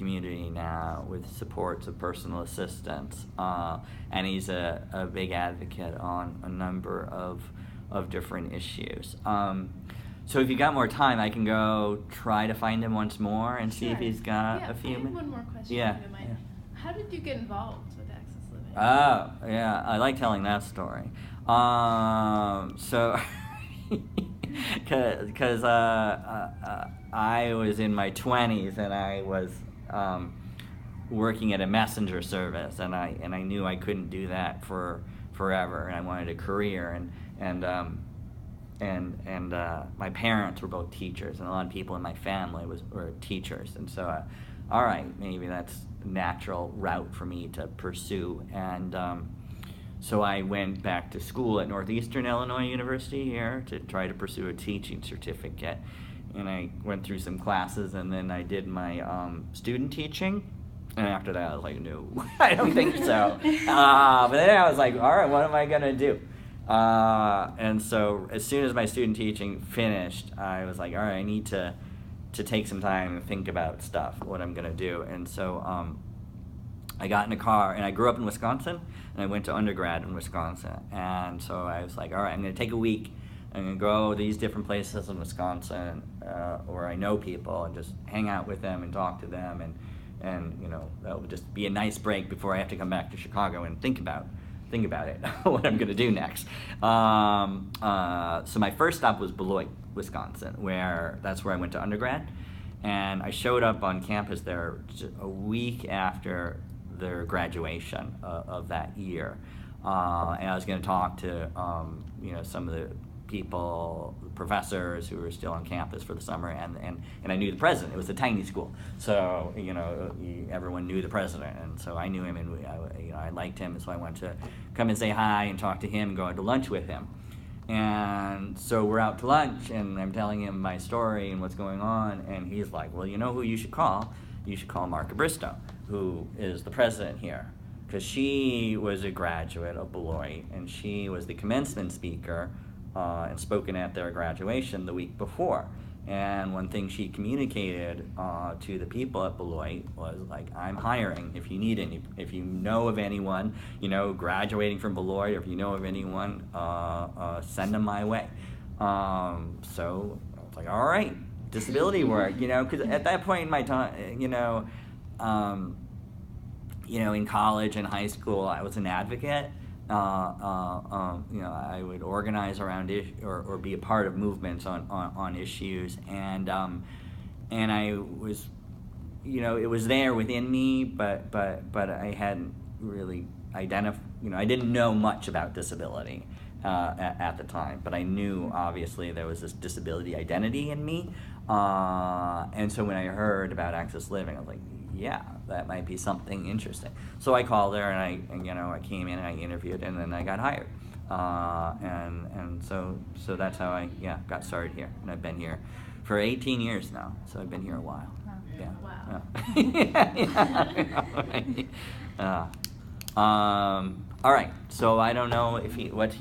community now with supports of personal assistants, and he's a big advocate on a number of different issues. So if you got more time, I can go try to find him once more and see if he's got a few I have minutes. one more question. Yeah. If you don't mind. How did you get involved with Access Living? Oh, yeah, I like telling that story. So, because I was in my 20s and I was working at a messenger service, and I knew I couldn't do that for forever, and I wanted a career, and my parents were both teachers, and a lot of people in my family were teachers, and so all right, maybe that's a natural route for me to pursue, and so I went back to school at Northeastern Illinois University here to try to pursue a teaching certificate, and I went through some classes, and then I did my student teaching. And after that, I was like, no, I don't think so. But then I was like, all right, what am I going to do? And so as soon as my student teaching finished, I was like, all right, I need to take some time and think about stuff, what I'm going to do. And so I got in a car, and I grew up in Wisconsin, and I went to undergrad in Wisconsin. And so I was like, all right, I'm going to take a week. I'm going to go to these different places in Wisconsin where I know people and just hang out with them and talk to them. And you know, that would just be a nice break before I have to come back to Chicago and think about it, what I'm going to do next. So my first stop was Beloit, Wisconsin, that's where I went to undergrad. And I showed up on campus there a week after their graduation of that year. And I was going to talk to some of the people, professors who were still on campus for the summer, and I knew the president. It was a tiny school, so everyone knew the president, and so I knew him, and I liked him, and so I wanted to come and say hi and talk to him and go out to lunch with him. And so we're out to lunch, and I'm telling him my story and what's going on, and he's like, well, you know who you should call? You should call Marka Bristow, who is the president here, because she was a graduate of Beloit, and she was the commencement speaker and spoken at their graduation the week before. And one thing she communicated to the people at Beloit was like, I'm hiring if you need any, if you know of anyone, graduating from Beloit, or if you know of anyone, send them my way. So I was like, all right, disability work, because at that point in my time, in college and high school, I was an advocate. I would organize around or be a part of movements on issues, and I was, it was there within me, but I hadn't really I didn't know much about disability at the time, but I knew obviously there was this disability identity in me, and so when I heard about Access Living, I was like, yeah, that might be something interesting. So I called her, and I came in and I interviewed, and then I got hired, and so that's how I got started here, and I've been here for 18 years now. So I've been here a while. Wow. Yeah. All right. So I don't know if what